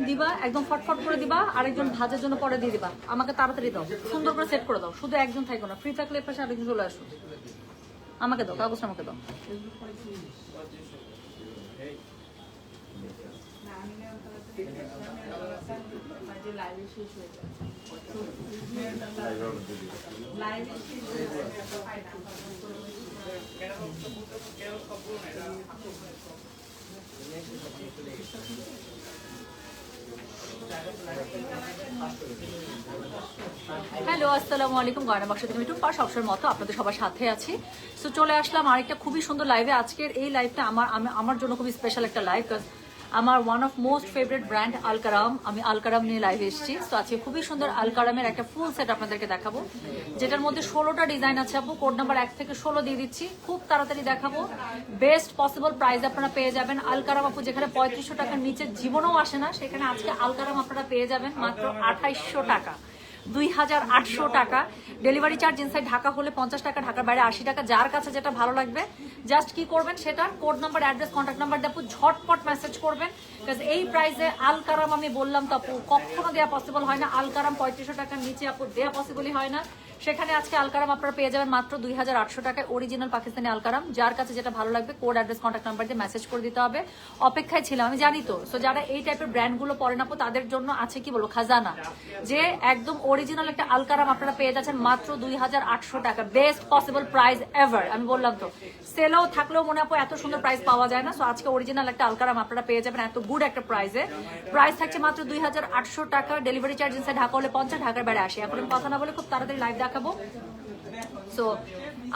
দিবা একদম ফটফট করে দিবা, আরেকজন ভাজের জন্য পরে দিয়ে দিবা। আমাকে তাড়াতাড়ি দাও, সুন্দর করে সেট করে দাও, শুধু একজন থাকো না, ফ্রি থাকলে এর পাশে আরেকজন চলে আসো। আমাকে দাও কাগজটা, আমাকে দাও। হ্যালো, আসসালামু আলাইকুম। গয়না বাক্স থেকে মিঠু পার সবসময়ের মতো আপনাদের সবার সাথে আছি। সো চলে আসলাম আরেকটা খুবই সুন্দর লাইভে। আজকের এই লাইভটা আমার জন্য খুবই স্পেশাল একটা লাইভ, কারণ আমার one of most favourite brand Alkaram, আমি আলকারাম নিয়ে লাইভে এসেছি। তো আজকে খুবই সুন্দর আলকারামের একটা ফুল সেট আপনাদেরকে দেখাবো, যেটার মধ্যে 16টা ডিজাইন আছে আপু। কোড নাম্বার 1 থেকে 16 দিয়ে দিচ্ছি, খুব তাড়াতাড়ি দেখাবো। বেস্ট পসিবল প্রাইস আপনারা পেয়ে যাবেন। আলকারাম আপু যেখানে 3500 টাকার নিচে জীবনেও আসে না, সেখানে আজকে আলকারাম আপনারা পেয়ে যাবেন মাত্র 2800 টাকা, 2800 টাকা। ডেলিভারি চার্জ ইনসাইড ঢাকা হলে 50 টাকা, ঢাকার বাইরে 80 টাকা। যার কাছে যেটা ভালো লাগবে জাস্ট কি করবেন, সেটা code number, address, contact number দিয়ে আপু ঝটপট মেসেজ করবেন। বিকজ এই প্রাইসে আলকারাম আমি বললাম তো আপু কখনো দেওয়া পসিবল হয় না। আলকারাম 3500 টাকার নিচে আপু দেওয়া পসিবলই হয় না। সেখানে আজকে আলকারাম আপনারা পেয়ে যাবেন মাত্র 2800 টাকায়, অরিজিনাল পাকিস্তানি আলকারাম। যার কাছে যেটা ভালো লাগবে কোড, অ্যাড্রেস, কন্ট্যাক্ট নাম্বার দিয়ে মেসেজ করে দিতে হবে। অপেক্ষায় ছিলাম, আমি জানি তো। সো যারা এই টাইপের ব্র্যান্ডগুলো পরেন আপু, তাদের জন্য আছে কি বলবো খাজানা, যে একদম অরিজিনাল একটা আলকারাম আপনারা পেয়ে যাচ্ছেন মাত্র 2800 টাকা। Best possible price ever. আমি বললাম তো, সেলও থাকলেও মনে আপু এত সুন্দর প্রাইস পাওয়া যায় না। সো আজকে অরিজিনাল একটা আলকারাম আপনারা পেয়ে যাবেন এত গুড একটা প্রাইসে। প্রাইস থাকছে মাত্র 2800 টাকা। ডেলিভারি চার্জ ইনসাইড ঢাকা হলে 50, ঢাকার বাইরে 80। এখন আমি কথা না বলে খুব তাড়াতাড়ি লাইভ দেখাবো। সো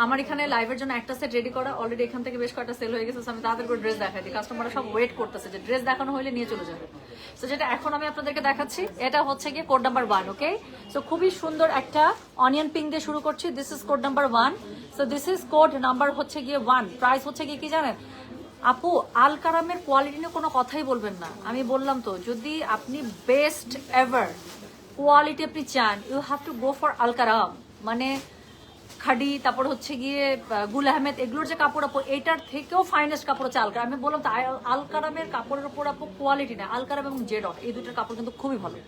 আমার এখানে লাইভের জন্য একটা সেট রেডি করা, অলরেডি এখান থেকে বেশ কয়েকটা সেল হয়ে গেছে। আমি তাদের করে ড্রেস দেখাই দিই, কাস্টমাররা সব ওয়েট করতেছে যে ড্রেস দেখানো হলে নিয়ে চলে যাবে। সো যেটা এখন আমি আপনাদেরকে দেখাচ্ছি, এটা হচ্ছে গিয়ে কোড নাম্বার 1। ওকে, সো খুবই সুন্দর একটা অনিয়ন পিঙ্ক দিয়ে শুরু করছি। This is code number 1। So this is code number হচ্ছে গিয়ে 1। প্রাইস হচ্ছে গিয়ে কি জানেন আপু, আলকারামের কোয়ালিটি নিয়ে কোনো কথাই বলবেন না। আমি বললাম তো, যদি আপনি বেস্ট এভার কোয়ালিটি আপনি চান, you have to go for Alkaram. মানে খাডি, তারপর হচ্ছে গিয়ে গুল আহমেদ, এগুলোর যে কাপড় আপু, এটার থেকেও ফাইনেস্ট কাপড় হচ্ছে আলকারাম। আমি বললাম তো, আলকারামের কাপড়ের উপর আপু কোয়ালিটি না, আলকারাম এবং জেডট এই দুটোর কাপড় কিন্তু খুবই ভালো।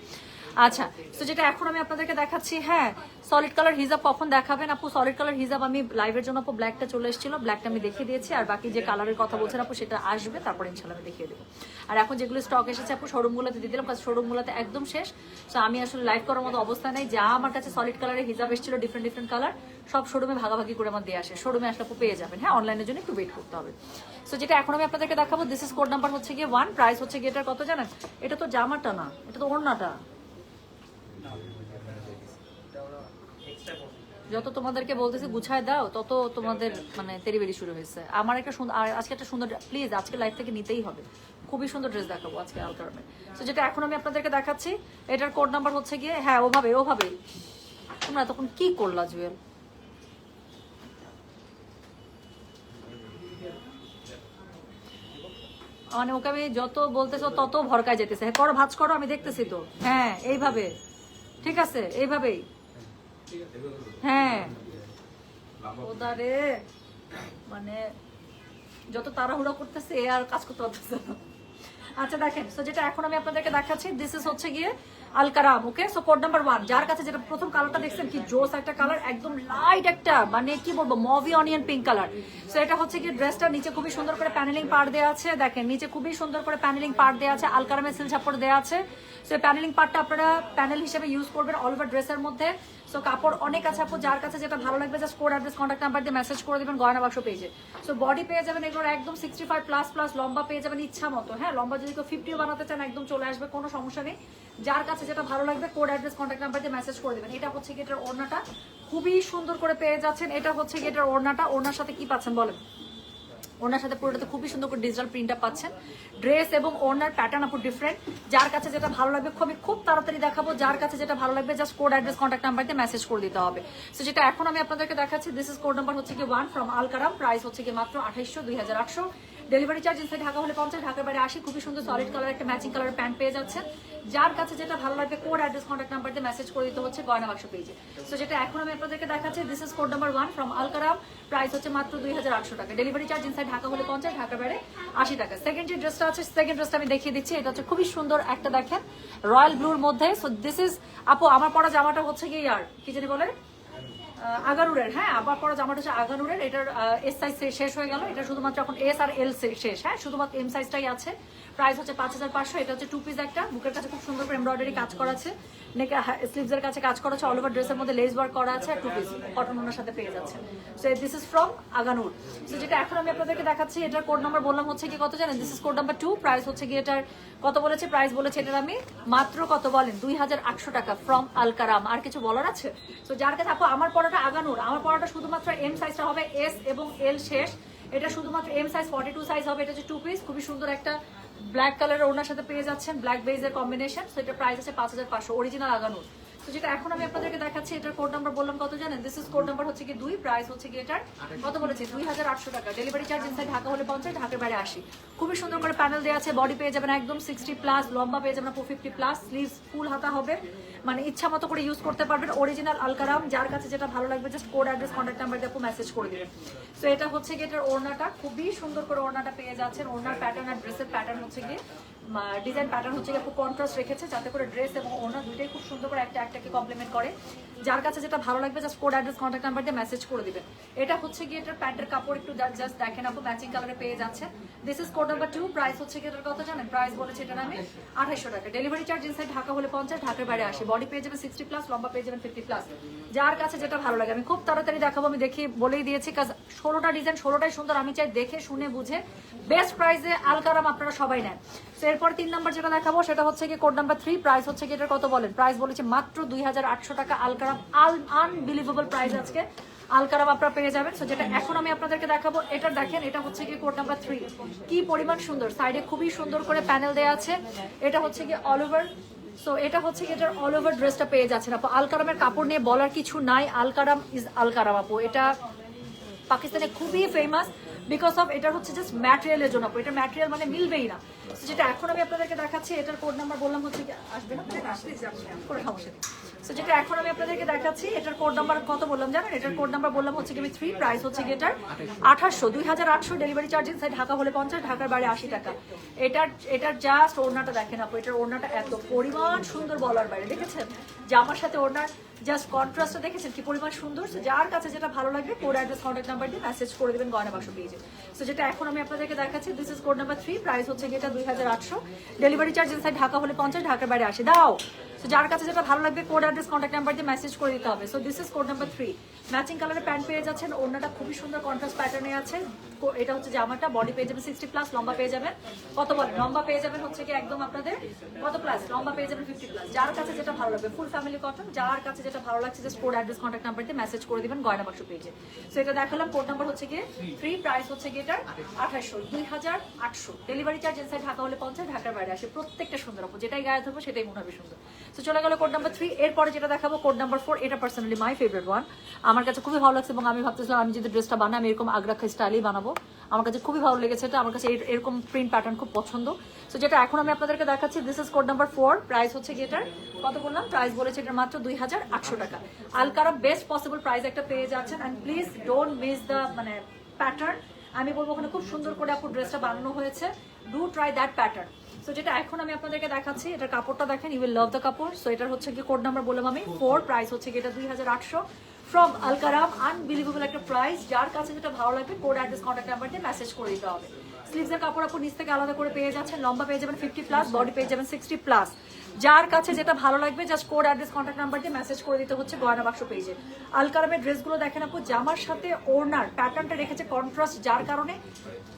আচ্ছা, তো যেটা এখন আমি আপনাদেরকে দেখাচ্ছি, হ্যাঁ সলিড কালার হিজাব কখন দেখাবেন আপু? সলিড কালার হিজাব আমি লাইভের জন্য আপু ব্ল্যাকটা চলে এসেছিল, ব্ল্যাকটা আমি দেখিয়ে দিয়েছি। আর বাকি যে কালারের কথা বলছেন আপু, সেটা আসবে, তারপর ইনশাল্লাহ আমি দেখিয়ে দেবো। আর এখন যেগুলো স্টক এসেছে আপু শোরুমগুলোতে দিয়ে দিলাম, কারণ শোরুমগুলোতে একদম শেষ। তো আমি আসলে লাইভ করার মতো অবস্থা নেই। যা আমার কাছে সলিড কালারের হিজাব এসেছিল ডিফারেন্ট ডিফারেন্ট কালার, সব শোরুমে ভাগাভাগি করে আমার দিয়ে আসে। শোরুমে আসলে আপু পেয়ে যাবেন, হ্যাঁ অনলাইনের জন্য একটু ওয়েট করতে হবে। সো যেটা এখন আমি আপনাদেরকে দেখাবো, দিস ইজ কোড নাম্বার হচ্ছে গিয়ে 1। প্রাইস হচ্ছে গিয়ে এটার কত জানেন? এটা তো জামাটা না, এটা তো ওড়নাটা। যত তোমাদেরকে বলতেছি গুছায় দাও, তত তোমাদের মানে তেরিবেরি শুরু হয়েছে। আমার একটা সুন্দর, আর আজকে একটা সুন্দর, প্লিজ আজকে লাইভ থেকে নিতেই হবে। খুবই সুন্দর ড্রেস দেখাবো আজকে আলকারামে। তো যেটা এখন আমি আপনাদেরকে দেখাচ্ছি, এটার কোড নাম্বার হচ্ছে গিয়ে, হ্যাঁ ওভাবেই। তোমরা তখন কি করলা জুয়েল? মানে ওকে আমি যত বলতেছো তত ভরকায় যেতেছে। হ্যাঁ করো, ভাজ করো, আমি দেখতেছি তো। হ্যাঁ এইভাবে, ঠিক আছে এইভাবেই। হ্যাঁ ওদারে, মানে যত তাড়াহুড়ো করতেছে এ আর কাজ করতে পারতেছে না। আচ্ছা দেখেন, সো যেটা এখন আমি আপনাদেরকে দেখাচ্ছি, দিস ইজ হচ্ছে গিয়ে আলকারাম। ওকে, সো কোড নাম্বার 1। যার কাছে যেটা প্রথম কালারটা দেখছেন, কি জোস একটা কালার, একদম লাইট একটা, মানে কি বলবো mauve onion pink colour. So এটা হচ্ছে গিয়ে ড্রেসটা, নিচে খুবই সুন্দর করে প্যানেলিং পার্ট দেওয়া আছে। দেখেন নিচে খুবই সুন্দর করে প্যানেলিং পার্ট দেওয়া আছে, আলকারামের সিল ছাপড় দেওয়া আছে। সো প্যানেলিং পার্টটা আপনারা প্যানেল হিসেবে ইউজ করবেন অল ওভার ড্রেসের মধ্যে। সো কাপড় অনেক আছে আপু, যার কাছে যেটা ভালো লাগবে just code, address, contact number দিয়ে মেসেজ করে দেবেন গয়না বাক্স পেজে। সো বডি পেয়ে যাবেন এগুলোর একদম 65++, লম্বা পেয়ে যাবেন ইচ্ছা মতো। হ্যাঁ লম্বা যদি কেউ 50 বানাতে চান একদম চলে আসবে, কোনো সমস্যা নেই। যার কাছে যেটা ভালো লাগবে কোড, অ্যাড্রেস, কন্ট্যাক্ট নাম্বার দিয়ে মেসেজ করে দেবেন। এটা হচ্ছে গিয়ে এটার ওড়নাটা, খুবই সুন্দর করে পেয়ে যাচ্ছেন। এটা হচ্ছে গিয়ে এটার ওড়নাটা। ওড়নার সাথে কি পাচ্ছেন বলেন? ওনার সাথে পুরোটাতে খুবই সুন্দর করে ডিজিটাল প্রিন্টটা পাচ্ছেন। ড্রেস এবং ওনার প্যাটার্ন আপু ডিফারেন্ট। যার কাছে যেটা ভালো লাগবে খুব তাড়াতাড়ি দেখাবো। যার কাছে যেটা ভালো লাগবে just code, address, contact number দিয়ে মেসেজ করে দিতে হবে। সো যেটা এখন আমি আপনাদেরকে দেখাচ্ছি, দিস ইজ কোড নাম্বার হচ্ছে কি 1 ফ্রম আলকারাম। প্রাইস হচ্ছে কি মাত্র 2800, 2800। ডেলিভারি চার্জ ইনসাইড ঢাকা হলে 50, ঢাকার বাইরে 80। খুবই সুন্দর সলিড কালার একটা ম্যাচিং কালারের প্যান্ট পেয়ে যাচ্ছেন। যার কাছে যেটা ভালো লাগবে কোড অ্যাড্রেস কন্ট্যাক্ট নাম্বার দিয়ে মেসেজ করে দিতে হচ্ছে গয়না বাক্স পেজে। সো যেটা এখন আমি আপনাদেরকে দেখাচ্ছি, this is code number 1 from Alkaram, price হচ্ছে মাত্র 2800 টাকা। ডেলিভারি চার্জ ইনসাইড ঢাকা হলে 50, ঢাকার বাইরে 80 টাকা। সেকেন্ড যে ড্রেসটা আছে, সেকেন্ড ড্রেসটা আমি দেখিয়ে দিচ্ছি। এটা হচ্ছে খুবই সুন্দর একটা, দেখেন রয়্যাল ব্লুর মধ্যে। সো দিস ইজ আপু আমার পরা জামাটা হচ্ছে কি ইয়ার কি জানি বলে আগানুরের, হ্যাঁ আবার পরা জামাটা হচ্ছে আগানুরের। এটার এস সাইজ শেষ হয়ে গেল, এটা শুধুমাত্র এখন এস আর এল শেষ, হ্যাঁ শুধুমাত্র এম সাইজটাই আছে। প্রাইস হচ্ছে 5500। এটা হচ্ছে 2 পিস একটা, বুকের কাছে খুব সুন্দর করে এমব্রয়ডারি কাজ করা আছে, নেক স্লিভস এর কাছে কাজ করা আছে, অল ওভার ড্রেসের মধ্যে লেস ওয়ার্ক করা আছে, আর 2 পিস কটন ওনার সাথে পেয়ে যাচ্ছে। So this is from Aganur. So যেটা এখন আমি আপনাদেরকে দেখাচ্ছি, এটার কোড নাম্বার বললাম হচ্ছে কি কত জানেন, this is code number 2, price হচ্ছে কি এটার কত বলেছে, প্রাইস বলেছে এটার আমি মাত্র কত বলেন 2800 টাকা ফ্রম আলকারাম। আর কিছু বলার আছে? সো যার কাছে আপু আমার পড়াটা আগানুর, আমার পড়াটা শুধুমাত্র এম সাইজটা হবে, এস এবং এল শেষ, এটা শুধুমাত্র এম সাইজ 42 সাইজ হবে। এটা হচ্ছে 2 পিস, খুবই সুন্দর একটা ব্ল্যাক কালারের ওনার সাথে পেয়ে যাচ্ছেন, ব্ল্যাক বেজের কম্বিনেশন। সো এটা প্রাইস আছে 5500, অরিজিনাল আগানুর। তো যেটা এখন আমি আপনাদেরকে দেখাচ্ছি, এটার কোড নাম্বার বললাম কত জানেন, দিস ইজ কোড নাম্বার হচ্ছে কি 2, প্রাইস হচ্ছে কি এটার কত বলেছে 2800 টাকা। ডেলিভারি চার্জ ইনসাইড ঢাকা হলে 50, ঢাকার বাইরে 80। খুবই সুন্দর করে প্যানেল দেওয়া আছে, বডি পেয়ে যাবেন একদম 60 প্লাস, লম্বা পেয়ে যাবেন 50 প্লাস, স্লিভস ফুল হাতা হবে, মানে ইচ্ছা মতো করে ইউজ করতে পারবেন। অরিজিনাল আলকারাম, যার কাছে যেটা ভালো লাগবে just code address contact number দিয়ে আপু মেসেজ করে দিবেন। সো এটা হচ্ছে কি এটার ওড়নাটা, খুবই সুন্দর করে ওড়নাটা পেয়ে যাচ্ছেন। ওড়নার প্যাটার্ন আর ড্রেসের প্যাটার্ন হচ্ছে কি ডিজাইন প্যাটার্ন হচ্ছে খুব কন্ট্রাস্ট রেখেছে, যাতে করে ড্রেস এবং ওড়না দুইটাই খুব সুন্দর করে একটা একটাকে কমপ্লিমেন্ট করে। যার কাছে যেটা ভালো লাগবে just code address contact number দিয়ে মেসেজ করে দিবেন। এটা হচ্ছে কি এটার প্যান্টের কাপড় একটু জাস্ট দেখেন আপু, ম্যাচিং কালারে পেয়ে যাচ্ছে। This is code number 2, price হচ্ছে কি এটার কত জানেন, প্রাইস বলেছে এটার আমি 2800 টাকা। ডেলিভারি চার্জ ইনসাইড ঢাকা হলে 50, ঢাকার বাইরে 80। বডি পেয়ে যাবেন 60 প্লাস, লম্বা পেয়ে যাবেন 50 প্লাস। যার কাছে যেটা ভালো লাগে, আমি খুব তাড়াতাড়ি দেখাবো, আমি দেখি বলেই দিয়েছি, কাজ 16টা ডিজাইন 16টাই সুন্দর, আমি চাই দেখে শুনে বুঝে বেস্ট প্রাইসে আলকারাম আপনারা সবাই নেন। তো এরপর 3 নাম্বার যেটা দেখাবো সেটা হচ্ছে কি কোড নাম্বার 3, প্রাইস হচ্ছে কি এটার কত বলেন, প্রাইস বলেছে মাত্র 2800 টাকা। আলকারাম আনবিলিভেবল প্রাইস আজকে আলকারাম আপনারা পেয়ে যাবেন। সো যেটা এখন আমি আপনাদেরকে দেখাবো, এটা দেখেন, এটা হচ্ছে কি কোড নাম্বার 3, কি পরিমাণ সুন্দর, সাইডে খুবই সুন্দর করে প্যানেল দেওয়া আছে। এটা হচ্ছে কি অল ওভার, সো এটা হচ্ছে কি এটার অল ওভার ড্রেসটা পেয়ে যাচ্ছেন আপু। আলকারামের কাপড় নিয়ে বলার কিছু নাই, আলকারাম ইজ আলকারাম আপু। এটা পাকিস্তানে খুবই ফেমাস বিকজ অফ এটার হচ্ছে জাস্ট ম্যাটেরিয়ালের জন্য আপু, এটার ম্যাটেরিয়াল মানে মিলবেই না। যেটা এখন আমি আপনাদেরকে দেখাচ্ছি, এটার কোড নাম্বার বললাম হচ্ছে কি আসবে না কোনো সমস্যা নেই। সো যেটা এখন আমি আপনাদেরকে দেখাচ্ছি, এটার কোড নাম্বার কত বললাম জানেন, এটার কোড নাম্বার বললাম হচ্ছে কি 3, প্রাইস হচ্ছে কি এটার 2800। ডেলিভারি চার্জ ইনসাইড ঢাকা হলে 50, ঢাকার বাইরে 80 টাকা। এটার জাস্ট ওড়নাটা দেখেন আপু, এটার ওড়নাটা এত পরিমাণ সুন্দর বলার বাইরে, দেখেছেন জামার সাথে ওড়নার জাস্ট কন্ট্রাস্টটা দেখেছেন কি পরিমাণ সুন্দর। সো যার কাছে যেটা ভালো লাগবে কোড অ্যাড্রেস কন্ট্যাক্ট নাম্বার দিয়ে মেসেজ করে দেবেন গয়না বাক্স পেজে। সো যেটা এখন আমি আপনাদেরকে দেখাচ্ছি, this is code number 3, price হচ্ছে এটা 2800। ডেলিভারি চার্জ ইনসাইড ঢাকা হলে 50, ঢাকার বাইরে 80। দাও। সো যার কাছে যেটা ভালো লাগবে কোড অ্যাড্রেস কন্ট্যাক্ট নাম্বার দিয়ে মেসেজ করে দিতে হবে। So this is code number 3, matching কালারের প্যান্ট পেয়ে যাচ্ছেন, ওড়নাটা খুবই সুন্দর কন্ট্রাস্ট প্যাটার্নে আছে। এটা হচ্ছে জামাটা, বডি পেয়ে যাবেন 60 প্লাস, লম্বা পেয়ে যাবেন কত বলেন, লম্বা পেয়ে যাবেন হচ্ছে কি একদম আপনাদের কত প্লাস, লম্বা পেয়ে যাবেন 50 প্লাস। যার কাছে যেটা ভালো লাগবে, ফুল ফ্যামিলি কটন, যার কাছে যেটা ভালো লাগছে just code address contact number দিয়ে মেসেজ করে দিবেন গয়না বাক্স পেজে। সো এটা দেখালাম, কোড নাম্বার হচ্ছে কি 3, প্রাইস হচ্ছে কি এটার 2800। ডেলিভারি চার্জ ইনসাইড ঢাকা হলে 50, ঢাকার বাইরে আসে। প্রত্যেকটা সুন্দর আপু, যেটাই গায়ে ধরবো সেটাই মনে হবে সুন্দর। সো চলে গেল কোড নাম্বার 3। এরপরে যেটা দেখাবো কোড নাম্বার 4, এটা পার্সোনালি মাই ফেভারিট ওয়ান, আমার কাছে খুবই ভালো লাগছে এবং আমি ভাবতেছিলাম আমি যদি ড্রেসটা বানাই আমি এরকম আগ্রাখা স্টাইলেই বানাবো। আমার কাছে খুবই ভালো লেগেছে এটা, আমার কাছে এরকম প্রিন্ট প্যাটার্ন খুব পছন্দ। সো যেটা এখন আমি আপনাদেরকে দেখাচ্ছি, this is code number 4, price হচ্ছে কি এটার কত বললাম, প্রাইস বলেছে এটার মাত্র 2800 টাকা। আলকারাম বেস্ট পসিবল প্রাইস একটা পেয়ে যাচ্ছেন। And please don't miss the মানে প্যাটার্ন, আমি বলবো ওখানে খুব সুন্দর করে আপু ড্রেসটা বানানো হয়েছে, do try that pattern. So যেটা এখন আমি আপনাদেরকে দেখাচ্ছি, এটার কাপড়টা দেখেন, ইউ উইল লাভ দ্য কাপড়। সো এটার হচ্ছে কি কোড নাম্বার বললাম আমি 4, প্রাইস হচ্ছে কি এটা 2800 ফ্রম আলকারাম, আনবিলিভেবল একটা প্রাইস। যার কাছে যেটা ভালো লাগবে কোড অ্যাড্রেস কন্ট্যাক্ট নাম্বার দিয়ে মেসেজ করে দিতে হবে। স্লিভসের কাপড় আপু নিচ থেকে আলাদা করে পেয়ে যাচ্ছেন, লম্বা পেয়ে যাবেন 50 প্লাস, বডি পেয়ে যাবেন 60 প্লাস। যার কাছে যেটা ভালো লাগবে just code address contact number দিয়ে মেসেজ করে দিতে হচ্ছে গয়না বাক্স পেজে। আলকারামের ড্রেসগুলো দেখেন আপু, জামার সাথে ওড়নার প্যাটার্নটা রেখেছে কন্ট্রাস্ট, যার কারণে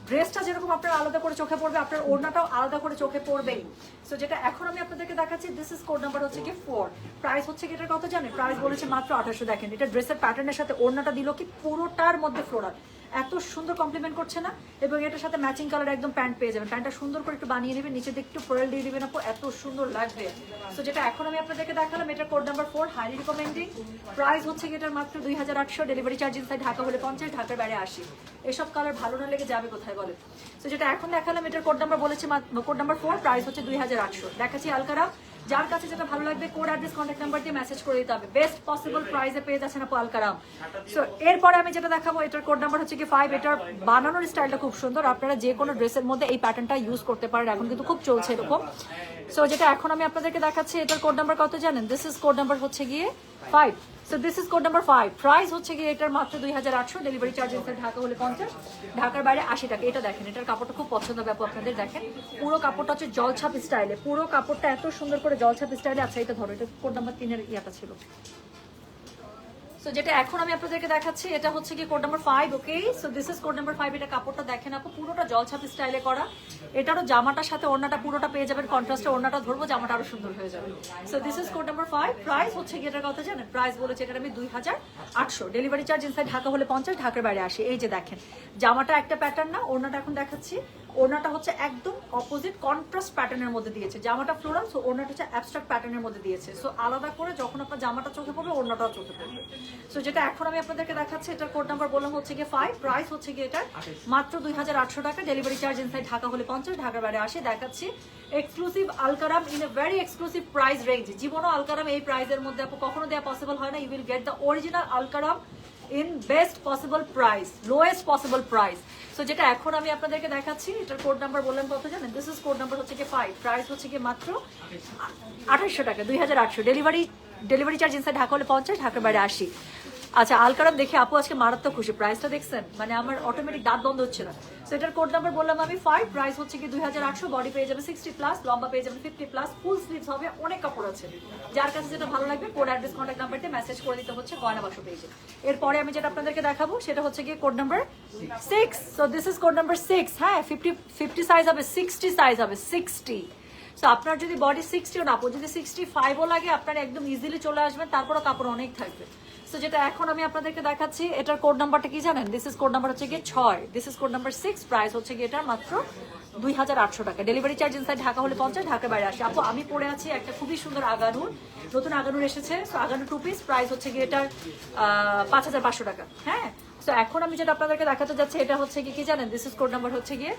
ড্রেসটা যেরকম আপনার আলাদা করে চোখে পড়বে, আপনার ওড়নাটাও আলাদা করে চোখে পড়বেই। সো যেটা এখন আমি আপনাদেরকে দেখাচ্ছি, দিস ইজ কোড নাম্বার হচ্ছে কি 4, প্রাইস হচ্ছে কি এটার কত জানেন, প্রাইস বলেছে মাত্র 2800। দেখেন এটা ড্রেসের প্যাটার্নের সাথে ওড়নাটা দিল কি পুরোটার মধ্যে ফ্লোরাল, এত সুন্দর কমপ্লিমেন্ট করছে না? এবং এটার সাথে ম্যাচিং কালার একদম প্যান্ট পেয়ে যাবেন। প্যান্টটা সুন্দর করে একটু বানিয়ে নেবেন, নিচে দিয়ে একটু ফ্লোরাল দিয়ে দিবেন আপু, এত সুন্দর লাগবে। তো যেটা এখন আমি আপনাদেরকে দেখালাম, এটার code number 4, highly recommending. Price হচ্ছে কি এটার মাত্র 2800, ডেলিভারি চার্জ ইনসাইড ঢাকা হলে 50, ঢাকার বাইরে 80। এসব কালার ভালো না লেগে যাবে কোথায় বলে? তো যেটা এখন দেখালাম, এটার কোড নাম্বার বলেছে কোড নাম্বার 4, প্রাইস হচ্ছে 2800। দেখাচ্ছি আলকারা, যার কাছে যেটা ভালো লাগবে কোড অ্যাড্রেস কন্ট্যাক্ট নাম্বার দিয়ে মেসেজ করে দিতে হবে। বেস্ট পসিবল প্রাইসে পেয়ে যাচ্ছেন আপু আলকারাম। সো এরপরে আমি যেটা দেখাবো, এটার কোড নাম্বার হচ্ছে কি 5। এটার বানানোর স্টাইলটা খুব সুন্দর, আপনারা যে কোনো ড্রেসের মধ্যে এই প্যাটার্নটা ইউজ করতে পারেন, এখন কিন্তু খুব চলছে এরকম। সো যেটা এখন আমি আপনাদেরকে দেখাচ্ছি, এটার কোড নাম্বার কত জানেন? দিস ইজ কোড নাম্বার হচ্ছে গিয়ে 5। So this is code number 5, price হচ্ছে গিয়ে এটার মাত্র 2800, ডেলিভারি চার্জ ইনসাইড ঢাকা হলে 50, ঢাকার বাইরে 80 টাকা। এটা দেখেন, এটার কাপড়টা খুব পছন্দ হবে আপু আপনাদের। দেখেন পুরো কাপড়টা হচ্ছে জলছাপ স্টাইলে, পুরো কাপড়টা এত সুন্দর করে জলছাপ স্টাইলে। আচ্ছা এটা ধরো, এটা কোড নাম্বার 3 এর ইয়াটা ছিল। সো যেটা এখন আমি আপনাদেরকে দেখাচ্ছি, এটা হচ্ছে কি code number 5। Okay, so this is code number 5। এটা কাপড়টা দেখেন আপু, পুরোটা জলছাপ স্টাইলে করা। এটারও জামাটার সাথে ওড়নাটা পুরোটা পেয়ে যাবেন কন্ট্রাস্টে, ওড়নাটা ধরবো, জামাটা আরো সুন্দর হয়ে যাবে। So this is code number 5, price হচ্ছে কি এটার কথা জানেন? প্রাইস বলেছে এটার আমি 2800, ডেলিভারি চার্জ ইনসাইড ঢাকা হলে 50, ঢাকার বাইরে 80। এই যে দেখেন জামাটা একটা প্যাটার্ন না, ওড়নাটা এখন দেখাচ্ছি। ওড়নাটা হচ্ছে একদম অপোজিট কন্ট্রাস্ট প্যাটার্নের মধ্যে দিয়েছে, জামাটা ফ্লোরাল, সো ওড়নাটা হচ্ছে অ্যাবস্ট্রাক্ট প্যাটার্নের মধ্যে দিয়েছে। সো আলাদা করে যখন আপনার জামাটা চোখে পড়বে, ওড়নাটাও চোখে পড়বে। সো যেটা এখন আমি আপনাদেরকে দেখাচ্ছি, এটার কোড নাম্বার বললাম হচ্ছে গিয়ে 5, প্রাইস হচ্ছে গিয়ে এটা মাত্র 2800 টাকা, ডেলিভারি চার্জ ইনসাইড ঢাকা হলে 50, ঢাকার বাইরে 80। দেখাচ্ছি exclusive Alkaram in a very exclusive price range. জীবনও আলকারাম এই প্রাইসের মধ্যে আপু কখনো দেওয়া পসিবল হয় না। You will get the original Alkaram in best possible price, lowest possible price. So যেটা এখন আমি আপনাদেরকে দেখাচ্ছি, এটার কোড নাম্বার বললাম কত জানেন? দিস ইজ কোড নাম্বার হচ্ছে কি 5, প্রাইস হচ্ছে কি মাত্র 2800 টাকা, 2800, ডেলিভারি চার্জ ইনসাইড ঢাকা হলে 50, ঢাকার বাইরে 80। আচ্ছা আলকারাম দেখে আপু আজকে মারাত্মক খুশি, প্রাইসটা দেখছেন, মানে আমার অটোমেটিক দাঁত বন্ধ হচ্ছে না। সো এটার কোড নাম্বার বললাম আমি 5, প্রাইস হচ্ছে কি 2800, বডি পেয়ে যাবে 60+, লম্বা পেয়ে যাবে 50+, ফুল স্লিভস হবে, অনেক কাপড় আছে। যার কাছে যেটা ভালো লাগবে কোড অ্যাড্রেস কন্ট্যাক্ট নাম্বার দিয়ে মেসেজ করে দিতে হচ্ছে গয়না বাক্স পেজে। এরপরে আমি যেটা আপনাদেরকে দেখাবো সেটা হচ্ছে কি code number 6। So this is code number 6। হ্যাঁ 50 সাইজ হবে, 60 সাইজ হবে, 60। সো আপনার যদি বডি 60ও না, যদি 65ও লাগে, আপনারা একদম ইজিলি চলে আসবেন, তারপরও কাপড় অনেক থাকবে। সো যেটা এখন আমি আপনাদেরকে দেখাচ্ছি, এটার কোড নাম্বারটা কি জানেন? দিস ইজ কোড নাম্বার হচ্ছে গিয়ে 6, this is code number 6, price হচ্ছে গিয়ে এটা মাত্র 2800 টাকা, ডেলিভারি চার্জ ইনসাইড ঢাকা হলে 50, ঢাকার বাইরে 80। আপু আমি পরে আছি একটা খুবই সুন্দর আগানুর, নতুন আগানুর এসেছে। সো আগানুর 2 পিস, প্রাইস হচ্ছে গিয়ে এটার 5500 টাকা। হ্যাঁ সো এখন আমি যেটা আপনাদেরকে দেখাতে যাচ্ছি, এটা হচ্ছে কি জানেন? দিস ইজ কোড নাম্বার হচ্ছে গিয়ে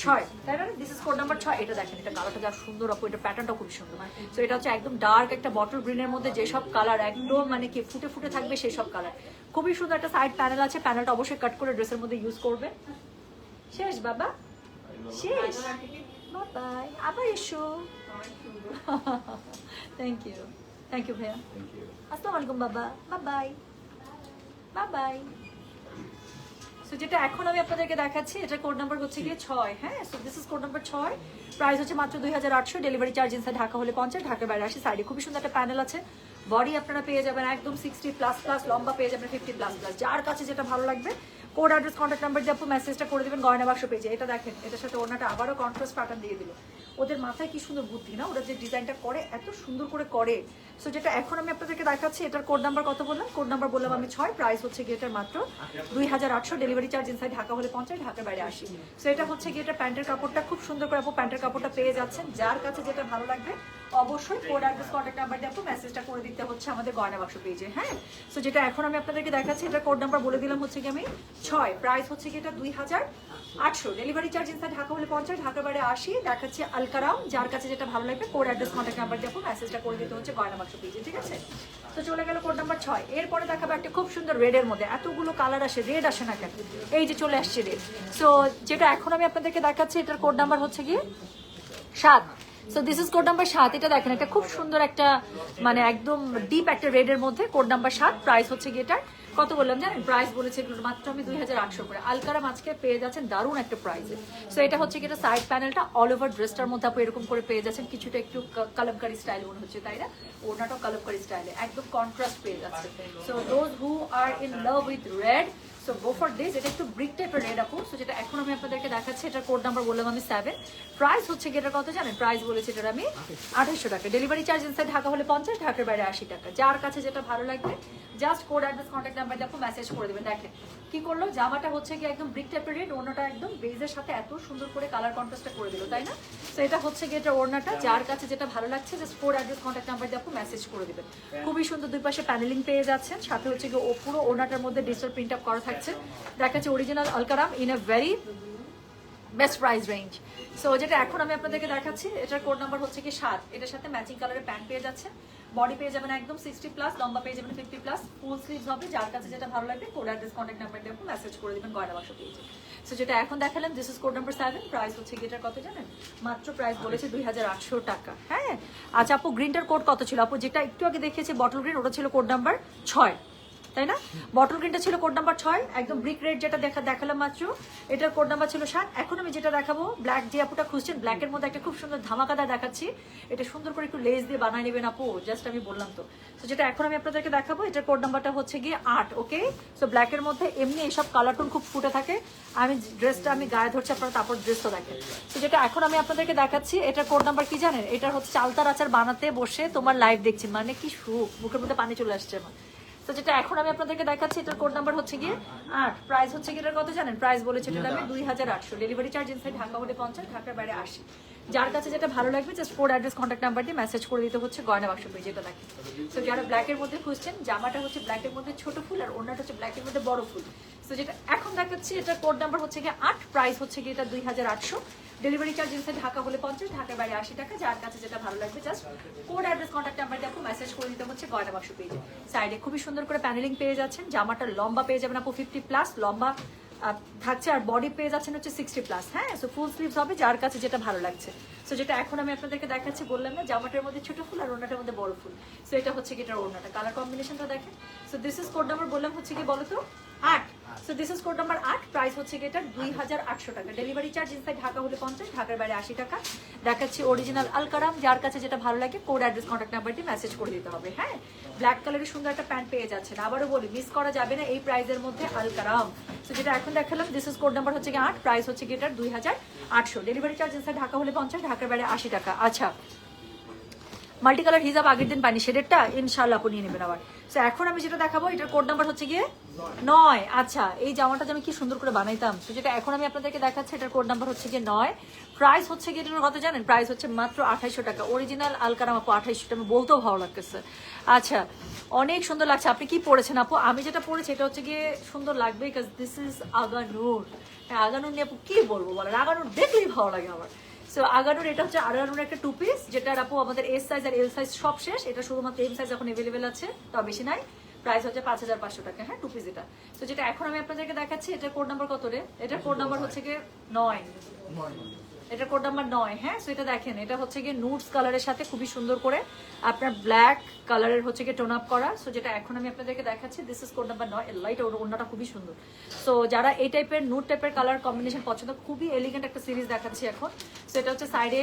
6, তাই না? This is code number 6। এটা দেখেন, এটা কালারটা যা সুন্দর আপু, এটা প্যাটার্নটা খুব সুন্দর। সো এটা হচ্ছে একদম ডার্ক একটা বটল গ্রিনের মধ্যে যেসব কালার একদম মানে কি ফুটে ফুটে থাকবে সেই সব কালার। খুবই সুন্দর একটা সাইড প্যানেল আছে, প্যানেলটা অবশ্যই কাট করে ড্রেসের মধ্যে ইউজ করবে। শেষ বাবা, শেষ, বাই, আবার এসো। থ্যাংক ইউ ভাইয়া, আসসালামু আলাইকুম বাবা, বাই বাই। সো যেটা এখন আমি আপনাদেরকে দেখাচ্ছি, এটা কোড নাম্বার হচ্ছে গিয়ে 6। হ্যাঁ so this is code number 6, price হচ্ছে মাত্র 2800, ডেলিভারি চার্জ ইনসাইড ঢাকা হলে 50, ঢাকার বাইরে 80। সাইডে খুবই সুন্দর একটা প্যানেল আছে, বডি আপনারা পেয়ে যাবেন একদম 60++, লম্বা পেয়ে যাবেন 50++। যার কাছে যেটা ভালো লাগবে কোড অ্যাড্রেস কন্ট্যাক্ট নাম্বার দিয়ে আপু মেসেজটা করে দেবেন গয়না বাক্স পেজে। এটা দেখেন, এটার সাথে ওড়নাটা আবারও কন্ট্রাস্ট প্যাটার্ন দিয়ে দিল। ওদের মাথায় কি সুন্দর বুদ্ধি না, ওরা যে ডিজাইনটা করে এত সুন্দর করে করে। সো যেটা এখন আমি আপনাদেরকে দেখাচ্ছি, এটার কোড নাম্বার কত বললাম? কোড নাম্বার বললাম আমি 6, প্রাইস হচ্ছে গিয়ে এটার মাত্র 2800, ডেলিভারি চার্জ ইনসাইড ঢাকা হলে 50, ঢাকার বাইরে 80। সো এটা হচ্ছে গিয়ে এটা প্যান্টের কাপড়টা খুব সুন্দর করে আপু প্যান্টের কাপড়টা পেয়ে যাচ্ছেন। যার কাছে যেটা ভালো লাগবে অবশ্যই কোড অ্যাড্রেস কন্ট্যাক্ট নাম্বার দিয়ে আপু মেসেজটা করে দিতে হচ্ছে আমাদের গয়না বাক্স পেজে। হ্যাঁ সো যেটা এখন আমি আপনাদেরকে দেখাচ্ছি, এটা কোড নাম্বার বলে দিলাম হচ্ছে কি আমি 6, প্রাইস হচ্ছে কি এটা 2800, ডেলিভারি চার্জ ইনসাইড ঢাকা হলে 50, ঢাকার বাইরে 80। দেখাচ্ছি আলকারাম, যার কাছে যেটা ভালো লাগবে কোড অ্যাড্রেস কন্ট্যাক্ট নাম্বার দিয়ে আপু মেসেজটা করে দিতে হচ্ছে গয়না বাক্স পেজে। ঠিক আছে, তো চলে গেল কোড নাম্বার 6। এরপরে দেখাবো একটা খুব সুন্দর রেডের মধ্যে, এতগুলো কালার আসে, রেড আসে না কেন? এই যে চলে আসছে রেড। সো যেটা এখন আমি আপনাদেরকে দেখাচ্ছি, এটার কোড নাম্বার হচ্ছে গিয়ে 7। So this is code number 7। এটা দেখেন, এটা খুব সুন্দর একটা মানে একদম ডিপ একটা রেডের মধ্যে, কোড নাম্বার 7, প্রাইস হচ্ছে গিয়ে এটার কত বললাম জানেন? প্রাইস বলেছে মাত্র আমি 2800 করে। আলকারাম আজকে পেয়ে যাচ্ছেন দারুণ একটা প্রাইসে। সো এটা হচ্ছে কি এটা সাইড প্যানেলটা অল ওভার ড্রেসটার মধ্যে আপনি এরকম করে পেয়ে যাচ্ছেন, কিছুটা একটু কালামকারি স্টাইল মনে হচ্ছে, তাই না? ওনাটাও কালামকারি স্টাইলে একদম কন্ট্রাস্ট পেয়ে যাচ্ছে। So those who are in love with red, so go for this. এটা একটু ব্রিক টাইপের রেড আপু। সো যেটা এখন আমি আপনাদেরকে দেখাচ্ছি, এটার কোড নাম্বার বললাম আমি 7। প্রাইস হচ্ছে কি এটার কত জানেন? প্রাইস বলেছি এটার আমি 2800 টাকা। ডেলিভারি চার্জ ইনসাইড ঢাকা হলে 50, ঢাকার বাইরে 80 টাকা। যার কাছে যেটা ভালো লাগবে just code address contact number দিয়ে আপু মেসেজ করে দেবেন। দেখেন কি করলো, জামাটা হচ্ছে কি একদম ব্রিক টাইপের রেড, ওড়নাটা একদম বেজের সাথে এত সুন্দর করে কালার কন্ট্রাস্টটা করে দিল, তাই না? তো এটা হচ্ছে কি এটা ওড়নাটা, যার কাছে যেটা ভালো লাগছে just code address contact number দিয়ে আপু মেসেজ করে দেবেন। খুবই সুন্দর দুই পাশে প্যানেলিং পেয়ে যাচ্ছেন, সাথে হচ্ছে কি পুরো ওড়নাটার মধ্যে ডিজিটাল প্রিন্ট আপ করা থাকছে। দেখাচ্ছে original Alkaram in a very best price range. So যেটা এখন আমি আপনাদেরকে দেখাচ্ছি, এটার কোড নাম্বার হচ্ছে কি 7। এটার সাথে ম্যাচিং কালারের প্যান্ট পেয়ে যাচ্ছে, বডি পেয়ে যাবেন একদম 60+, লম্বা পেয়ে যাবেন 50+, ফুল স্লিভস হবে। যার কাছে যেটা ভালো লাগবে কোড অ্যাড্রেস কন্ট্যাক্ট নাম্বার দিয়ে মেসেজ করে দিবেন গয়না বাক্স পেজে। সো যেটা এখন দেখালেন this is code number 7। Price হচ্ছে কি এটার কত জানেন? মাত্র প্রাইস বলেছে 2800 টাকা। হ্যাঁ আচ্ছা আপু, গ্রিনটার কোড কত ছিল আপু? যেটা একটু আগে দেখিয়েছি বটল গ্রিন, ওটা ছিল কোড নাম্বার 6, তাই না? বটল গ্রিনটা ছিল কোড নাম্বার 6, একদম ব্রিক রেড যেটা দেখালাম মাত্র, এটার কোড নাম্বার ছিল 7। এখন আমি যেটা দেখাবো, ব্ল্যাক যে আপুটা খুঁজছেন, ব্ল্যাকের মধ্যে একটা খুব সুন্দর ধামাকাদার দেখাচ্ছি। এটা সুন্দর করে একটু লেস দিয়ে বানাই নেবেন আপু, জাস্ট আমি বললাম তো। তো যেটা এখন আমি আপনাদেরকে দেখাবো, এটার কোড নাম্বারটা হচ্ছে গিয়ে 8। ওকে, সো ব্ল্যাকের মধ্যে এমনি এইসব কালার টোন খুব ফুটে থাকে। আমি ড্রেসটা আমি গায়ে ধরছি, আপনারা তারপর ড্রেসটা দেখেন। তো যেটা এখন আমি আপনাদেরকে দেখাচ্ছি, এটার কোড নাম্বার কি জানেন? এটা হচ্ছে চালতার আচার বানাতে বসে তোমার লাইভ দেখছি, মানে কি সুখ, মুখের মধ্যে পানি চলে আসছে আমার। তো যেটা এখন আমি আপনাদেরকে দেখাচ্ছি, এটার কোড নাম্বার হচ্ছে গিয়ে 8। প্রাইস হচ্ছে গিয়ে এটার কত জানেন? প্রাইস বলেছে এটার আমি 2800। ডেলিভারি চার্জ ইনসাইড ঢাকা হলে 50, ঢাকার বাইরে 80। যার কাছে যেটা ভালো লাগবে just code address contact number দিয়ে মেসেজ করে দিতে হচ্ছে গয়না বাক্স পেজ, যেটা দেখেন। তো যারা ব্ল্যাকের মধ্যে খুঁজছেন, জামাটা হচ্ছে ব্ল্যাকের মধ্যে ছোট ফুল আর ওড়নাটা হচ্ছে ব্ল্যাকের মধ্যে বড় ফুল। তো যেটা এখন দেখাচ্ছি, এটার কোড নাম্বার হচ্ছে গিয়ে 8। প্রাইস হচ্ছে গিয়ে এটা 2800। ডেলিভারি চার্জ ইনসাইড ঢাকা হলে 50, ঢাকার বাইরে 80 টাকা। যার কাছে যেটা ভালো লাগবে just code address contact number দিয়ে আপু মেসেজ করে দিতে হচ্ছে গয়না বাক্স পেজে। সাইডে খুবই সুন্দর করে প্যানেলিং পেয়ে যাচ্ছেন, জামাটার লম্বা পেয়ে যাবেন আপু 50+, লম্বা থাকছে, আর বডি পেয়ে যাচ্ছেন হচ্ছে 60+। হ্যাঁ, সো ফুল স্লিভস হবে, যার কাছে যেটা ভালো লাগছে। সো যেটা এখন আমি আপনাদেরকে দেখাচ্ছি, বললাম না জামাটার মধ্যে ছোট ফুল আর ওড়নাটার মধ্যে বড় ফুল। সো এটা হচ্ছে কি এটার ওড়নাটা, কালার কম্বিনেশনটা দেখেন। So this is code number বললাম হচ্ছে কি বলো তো 8। So this is code number 8। Price হচ্ছে কি এটা 2800 টাকা। ডেলিভারি চার্জ ইনসাইড ঢাকা হলে 50, ঢাকার বাইরে 80 টাকা। দেখাচ্ছি অরিজিনাল আলকারাম, যার কাছে যেটা ভালো লাগে কোড অ্যাড্রেস কন্ট্যাক্ট নাম্বার দিয়ে মেসেজ করে দিতে হবে। হ্যাঁ, ব্ল্যাক কালারের সুন্দর একটা প্যান্ট পেয়ে যাচ্ছেন। আবারও বলি, মিস করা যাবে না এই প্রাইসের মধ্যে আলকারাম। সো যেটা এখন দেখালাম দিস ইজ কোড নাম্বার হচ্ছে কি 8। প্রাইস হচ্ছে কি এটার 2800। ডেলিভারি চার্জ ইনসাইড ঢাকা হলে 50, ঢাকার বাইরে 80 টাকা। আচ্ছা, মাল্টি কালার হিজাব আগের দিন পানি শেডেরটা ইনশাআল্লাহ আপনি নিয়ে নেবেন আবার। সো এখন আমি যেটা দেখাবো, এটার কোড নাম্বার হচ্ছে গিয়ে 9। আচ্ছা, এই জামাটা যে আমি কি সুন্দর করে বানাইতাম। তো যেটা এখন আমি আপনাদেরকে দেখাচ্ছি, এটার কোড নাম্বার হচ্ছে গিয়ে 9। প্রাইস হচ্ছে গিয়ে এটার কত জানেন? প্রাইস হচ্ছে মাত্র 2800 টাকা। অরিজিনাল আলকারাম আপু 2800 টাকা, বলতেও ভালো লাগতেছে। আচ্ছা, অনেক সুন্দর লাগছে। আপনি কি পড়েছেন আপু? আমি যেটা পড়েছি এটা হচ্ছে গিয়ে সুন্দর লাগবে, বিকজ দিস ইজ আগানুর। হ্যাঁ, আগানুর নিয়ে আপু কি বলবো বলেন, আগানুর দেখলেই ভালো লাগে আমার। সো আগানুর, এটা হচ্ছে আগানুর একটা 2 পিস, যেটা আপু আমাদের এস সাইজ আর এল সাইজ সব শেষ। এটা শুধুমাত্র এম সাইজ এখন অ্যাভেলেবেল আছে, তবে বেশি নাই। প্রাইস হচ্ছে 5500 টাকা। হ্যাঁ, 2 পিস এটা। তো যেটা এখন আমি আপনাদেরকে দেখাচ্ছি, এটার কোড নাম্বার কত রে? এটার কোড নাম্বার হচ্ছে গিয়ে 9। এটার কোড নাম্বার 9। হ্যাঁ, সো এটা দেখেন, এটা হচ্ছে গিয়ে নুডস কালারের সাথে খুবই সুন্দর করে আপনার ব্ল্যাক কালারের হচ্ছে গিয়ে টোন আপ করা। সো যেটা এখন আমি আপনাদেরকে দেখাচ্ছি, this is code number 9। Light ওড়নাটা খুবই সুন্দর। সো যারা এই টাইপের নুড টাইপের কালার কম্বিনেশন পছন্দ, খুবই এলিগেন্ট একটা সিরিজ দেখাচ্ছি এখন। সো এটা হচ্ছে সাইডে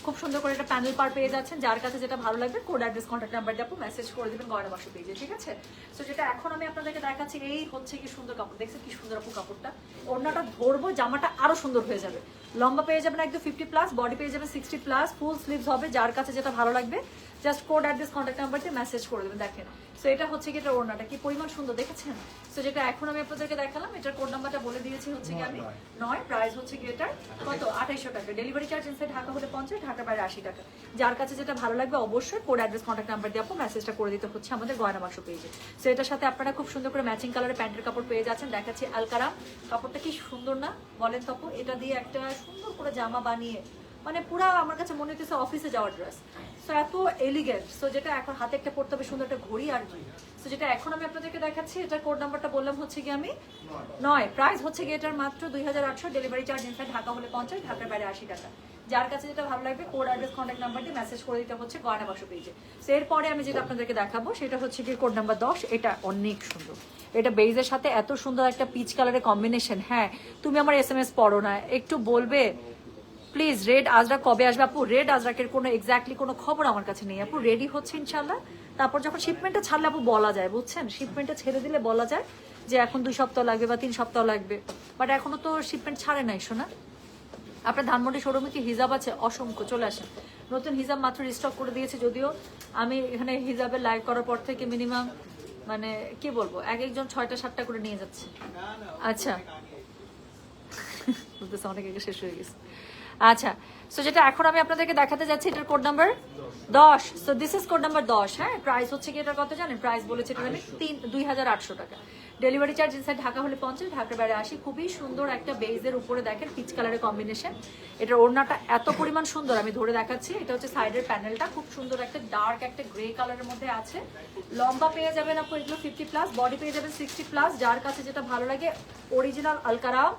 খুব সুন্দর করে একটা প্যানেল পার পেয়ে যাচ্ছেন, যার কাছে যেটা ভালো লাগবে কোড অ্যাড্রেস কন্ট্যাক্ট নাম্বার দিয়ে আপু মেসেজ করে দেবেন গয়না বাক্স পেজে, ঠিক আছে? সো যেটা এখন আমি আপনাদেরকে দেখাচ্ছি, এই হচ্ছে কি সুন্দর কাপড়, দেখছেন কি সুন্দর আপু কাপড়টা। ওড়নাটা ধরবো, জামাটা আরো সুন্দর হয়ে যাবে। লম্বা পেয়ে যাবেন একদম 50+, বডি পেয়ে যাবেন 60+, ফুল স্লিভস হবে। যার কাছে যেটা ভালো লাগবে just code address contact number দিয়ে মেসেজ করে দেবেন। দেখেন, সো এটা হচ্ছে কি এটা ওড়নাটা কি পরিমাণ সুন্দর, দেখেছেন? সো যেটা এখন আমি আপনাদেরকে দেখালাম, এটার কোড নাম্বারটা বলে দিয়েছি হচ্ছে কি আমি 9। প্রাইস হচ্ছে কি এটার কত? 2800 টাকা। ডেলিভারি চার্জ ইনসাইড ঢাকা হলে 50, ঢাকার বাইরে 80 টাকা। যার কাছে যেটা ভালো লাগবে অবশ্যই কোড অ্যাড্রেস কন্ট্যাক্ট নাম্বার দিয়ে আপু মেসেজটা করে দিতে হচ্ছে আমাদের গয়না বাক্স পেজে। সো এটার সাথে আপনারা খুব সুন্দর করে ম্যাচিং কালারের প্যান্টের কাপড় পেয়ে যাচ্ছেন। দেখাচ্ছি আলকারাম, কাপড়টা কি সুন্দর না বলেন তো আপু? এটা দিয়ে একটা সুন্দর করে জামা বানিয়ে, মানে পুরো আমার কাছে মনে হচ্ছে অফিসে যাওয়ার ড্রেস। সো এত এলিগেন্ট। সো যেটা এখন হাতে একটা পড়তে হবে সুন্দর একটা ঘড়ি আর কি। সো যেটা এখন আমি আপনাদেরকে দেখাচ্ছি, এটার কোড নাম্বারটা বললাম হচ্ছে কি আমি 9। প্রাইস হচ্ছে কি এটার মাত্র 2800। ডেলিভারি চার্জ ইনসাইড ঢাকা হলে 50, ঢাকার বাইরে 80 টাকা। যার কাছে যেটা ভালো লাগবে কোড অ্যাড্রেস কন্ট্যাক্ট নাম্বার দিয়ে মেসেজ করে দিতে হচ্ছে গয়না বাক্স পেজে। সো এরপরে আমি যেটা আপনাদেরকে দেখাবো সেটা হচ্ছে কি কোড নাম্বার 10। এটা অনেক সুন্দর, এটা বেইজের সাথে এত সুন্দর একটা পিচ কালারের কম্বিনেশন। হ্যাঁ, তুমি আমার SMS পড়ো না, একটু বলবে প্লিজ রেড আজরাক কবে আসবে আপু? রেড আজরাকের কোনো এক্স্যাক্টলি কোনো খবর আমার কাছে নেই আপু। রেডি হচ্ছে ইনশাল্লাহ, তারপর যখন শিপমেন্টটা ছাড়লে আপু বলা যায়, বুঝছেন? শিপমেন্টটা ছেড়ে দিলে বলা যায় যে এখন 2 সপ্তাহ লাগবে বা 3 সপ্তাহ লাগবে, বাট এখনো তো শিপমেন্ট ছাড়ে নাই শোনা। আপনার ধানমন্ডি শোরুমে কি হিজাব আছে? অসংখ্য, চলে আসেন। নতুন হিজাব মাত্র রিস্টক করে দিয়েছে, যদিও আমি এখানে হিজাবের লাইভ করার পর থেকে মিনিমাম মানে কি বলবো, এক একজন 6টা 7টা করে নিয়ে যাচ্ছে। আচ্ছা বলতেছে অনেক আগে শেষ হয়ে গেছে। আচ্ছা, সো যেটা এখন আমি আপনাদেরকে দেখাতে যাচ্ছি, এটার code number 10। So this is code number 10। হ্যাঁ, প্রাইস হচ্ছে কি এটার কত জানেন? প্রাইস বলেছে এটা আমি 2800 টাকা। ডেলিভারি চার্জ ইনসাইড ঢাকা হলে 50, ঢাকার বাইরে 80। খুবই সুন্দর একটা বেজের উপরে দেখেন পিচ কালারের কম্বিনেশন। এটার ওড়নাটা এত পরিমাণ সুন্দর, আমি ধরে দেখাচ্ছি। এটা হচ্ছে সাইডের প্যানেলটা খুব সুন্দর একটা ডার্ক একটা গ্রে কালারের মধ্যে আছে। লম্বা পেয়ে যাবেন আপু এগুলো 50+, বডি পেয়ে যাবেন 60+। যার কাছে যেটা ভালো লাগে অরিজিনাল আলকারাও,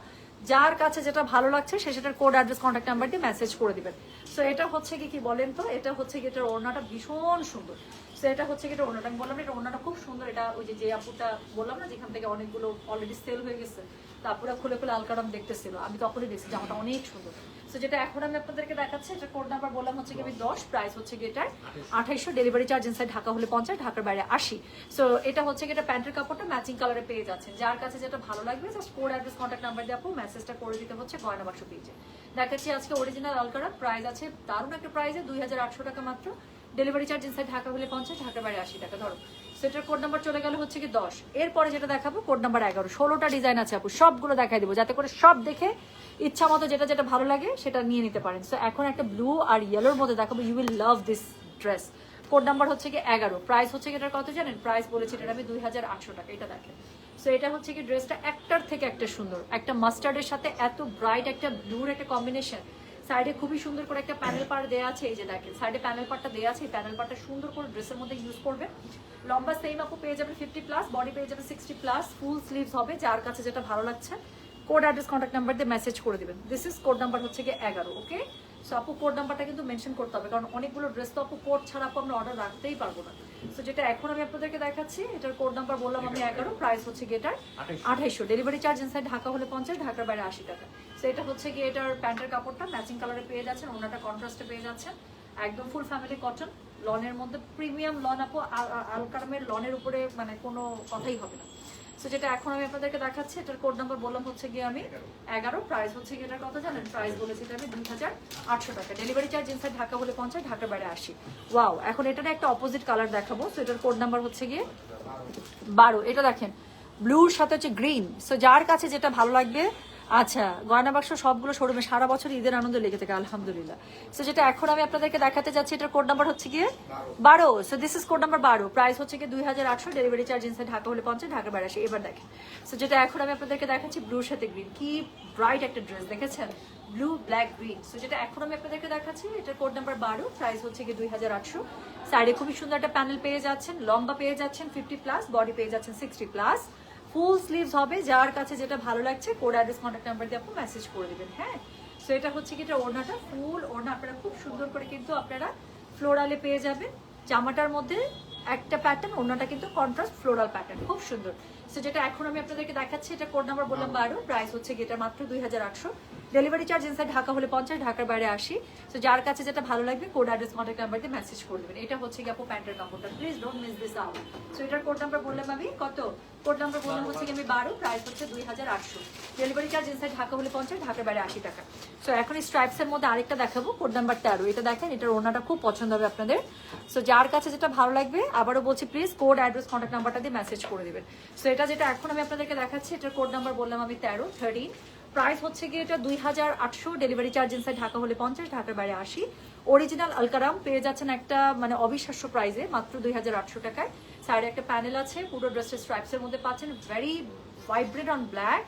যার কাছে যেটা ভালো লাগছে সে সেটার কোড অ্যাড্রেস কন্ট্যাক্ট নাম্বার দিয়ে মেসেজ করে দিবেন। সো এটা হচ্ছে কি বলেন তো, এটা হচ্ছে কি এটার ওড়নাটা ভীষণ সুন্দর। সো এটা হচ্ছে কি এটা ওড়নাটা, আমি বললাম এটা ওড়নাটা খুব সুন্দর। এটা ওই যে আপুটা বললাম না যেখান থেকে অনেকগুলো অলরেডি সেল হয়ে গেছে, তারপরে খুলে খুলে আলকারাম দেখতেছিল, আমি তখনই দেখছি জামাটা অনেক সুন্দর। সো যেটা এখন আমি আপনাদেরকে দেখাচ্ছি, এটা কোড নাম্বার বললাম হচ্ছে কি আমি 10, প্রাইস হচ্ছে কি এটার 2800, ডেলিভারি চার্জ ইনসাইড ঢাকা হলে 50, ঢাকার বাইরে 80। সো এটা হচ্ছে কি এটা প্যান্টের কাপড়টা ম্যাচিং কালারে পেয়ে যাচ্ছেন। যার কাছে যেটা ভালো লাগবে just code address contact number দিয়ে আপু মেসেজটা করে দিতে হচ্ছে গয়না বাক্স পেজে। দেখাচ্ছি আজকে অরিজিনাল আলকারা, প্রাইস আছে দারুণ একটা প্রাইসে 2800 টাকা মাত্র। ডেলিভারি চার্জ ইনসাইড ঢাকা হলে 50, ঢাকার বাইরে 80 টাকা। ধরো সেটার কোড নাম্বার চলে গেল হচ্ছে কি 10। এরপরে যেটা দেখাবো কোড নাম্বার 11। 16টা ডিজাইন আছে আপু, সবগুলো দেখাই দেবো যাতে করে সব দেখে ইচ্ছা মতো যেটা যেটা ভালো লাগে সেটা নিয়ে নিতে পারেন। সো এখন একটা ব্লু আর ইয়েলোর মধ্যে দেখাবো, you will love this dress. Code number হচ্ছে কি 11, প্রাইস হচ্ছে কি এটার কত জানেন? প্রাইস বলেছি এটা আমি 2800 টাকা। এটা দেখেন। সো এটা হচ্ছে কি ড্রেসটা একটার থেকে একটা সুন্দর, একটা মাস্টার্ডের সাথে এত ব্রাইট একটা ব্লুর একটা কম্বিনেশন। সাইডে খুবই সুন্দর করে একটা প্যানেল পার্ট দেওয়া আছে, এই যে দেখেন সাইডে প্যানেল পার্টটা দেওয়া আছে। এই প্যানেল পার্টটা সুন্দর করে ড্রেসের মধ্যে ইউজ করবে। লম্বা সেম আপু পেয়ে যাবেন 50+, বডি পেয়ে যাবেন 60+, ফুল স্লিভস হবে। যার কাছে যেটা ভালো লাগছে কোড অ্যাড্রেস কন্ট্যাক্ট নাম্বার দিয়ে মেসেজ করে দিবেন। দিস ইজ কোড নাম্বার হচ্ছে কি 11। ওকে, সো আপু কোড নাম্বারটা কিন্তু মেনশন করতে হবে, কারণ অনেকগুলো ড্রেস তো আপু কোড ছাড়া আপু আমরা অর্ডার রাখতেই পারবো না। সো যেটা এখন আমি আপনাদেরকে দেখাচ্ছি, এটার কোড নাম্বার বললাম আমি 11, প্রাইস হচ্ছে কি এটার 2800, ডেলিভারি চার্জ ইনসাইড ঢাকা হলে 50, ঢাকার বাইরে 80 টাকা। সো এটা হচ্ছে কি এটার প্যান্টের কাপড়টা ম্যাচিং কালারে পেয়ে যাচ্ছেন, ওনাটা কন্ট্রাস্টে পেয়ে যাচ্ছেন। একদম ফুল ফ্যামিলি কটন, লনের মধ্যে প্রিমিয়াম লন আপু, আলকারামের লনের উপরে মানে কোনো কথাই হবে না। সো যেটা এখন আমি আপনাদেরকে দেখাচ্ছি, এটার কোড নাম্বার বললাম হচ্ছে গিয়ে আমি 11, প্রাইস হচ্ছে গিয়ে এটার কত জানেন? প্রাইস বলেছি এটা আমি 2800 টাকা। ডেলিভারি চার্জ ইনসাইড ঢাকা হলে 50, ঢাকার বাইরে 80। ওয়াও, এখন এটার একটা অপোজিট কালার দেখাবো। সো এটার কোড নাম্বার হচ্ছে গিয়ে 12। এটা দেখেন ব্লুর সাথে হচ্ছে গ্রিন। সো যার কাছে যেটা ভালো লাগবে। আচ্ছা, গয়না বাক্স সবগুলো শোরুমে সারা বছর ঈদের আনন্দ লেগে থাকে আলহামদুলিল্লাহ। সো যেটা এখন আমি আপনাদেরকে দেখাতে যাচ্ছি, এটার কোড নাম্বার হচ্ছে গিয়ে 12। So this is code number 12, price হচ্ছে গিয়ে 2800, ডেলিভারি চার্জ ইনসাইড ঢাকা হলে 50, ঢাকার বাইরে 80। এবার দেখেন, সো যেটা এখন আমি আপনাদেরকে দেখাচ্ছি ব্লুর সাথে গ্রিন, কি ব্রাইট একটা ড্রেস দেখেছেন, ব্লু ব্ল্যাক গ্রিন। সো যেটা এখন আমি আপনাদেরকে দেখাচ্ছি, এটার কোড নাম্বার 12, প্রাইস হচ্ছে গিয়ে 2800। সাইডে খুবই সুন্দর একটা প্যানেল পেয়ে যাচ্ছেন, লম্বা পেয়ে যাচ্ছেন 50+, বডি পেয়ে যাচ্ছেন 60+, ফুল স্লিভস হবে। যার কাছে যেটা ভালো লাগছে কোড অ্যাড্রেস কন্ট্যাক্ট নাম্বার দিয়ে আপনি মেসেজ করে দিবেন। হ্যাঁ, সো এটা হচ্ছে কি এটা ওড়নাটা ফুল ওড়না, আপনারা খুব সুন্দর করে কিন্তু আপনারা ফ্লোরালে পেয়ে যাবেন। জামাটার মধ্যে একটা প্যাটার্ন, ওড়নাটা কিন্তু কন্ট্রাস্ট ফ্লোরাল প্যাটার্ন, খুব সুন্দর। সো যেটা এখন আমি আপনাদেরকে দেখাচ্ছি, এটা কোড নাম্বার বললাম 12, প্রাইস হচ্ছে কি এটা মাত্র 2800, ডেলিভারি চার্জ ইনসাইড ঢাকা হলে 50, ঢাকার বাইরে 80। সো যার কাছে যেটা ভালো লাগবে কোড অ্যাড্রেস কন্ট্যাক্ট নাম্বার দিয়ে মেসেজ করে দেবেন। এটা হচ্ছে কি আপু প্যান্টের কাপড়টা, please don't miss this out. So এটার কোড নাম্বার বললাম আমি কত, কোড নাম্বার বললাম হচ্ছে কি আমি 12, প্রাইস হচ্ছে 2800, ডেলিভারি চার্জ ইনসাইড ঢাকা হলে 50, ঢাকার বাইরে 80 টাকা। সো এখন স্ট্রাইপস এর মধ্যে আরেকটা দেখাবো, কোড নাম্বার 13। এটা দেখেন, এটার ওড়নাটা খুব পছন্দ হবে আপনাদের। সো যার কাছে যেটা ভালো লাগবে, আবারও বলছি প্লিজ কোড অ্যাড্রেস কন্ট্যাক্ট নাম্বারটা দিয়ে মেসেজ করে দিবেন। সো এটা যেটা এখন আমি আপনাদেরকে দেখাচ্ছি, এটার কোড নাম্বার বললাম আমি 13, প্রাইস হচ্ছে গিয়ে এটা 2800, ডেলিভারি চার্জ ইনসাইড ঢাকা হলে 50, ঢাকার বাইরে 80। অরিজিনাল আলকারাম পেয়ে যাচ্ছেন একটা মানে অবিশ্বাস্য প্রাইসে মাত্র 2800 টাকায়। সাইডে একটা প্যানেল আছে, পুরো ড্রেসের স্ট্রাইপসের মধ্যে পাচ্ছেন, very vibrant on black.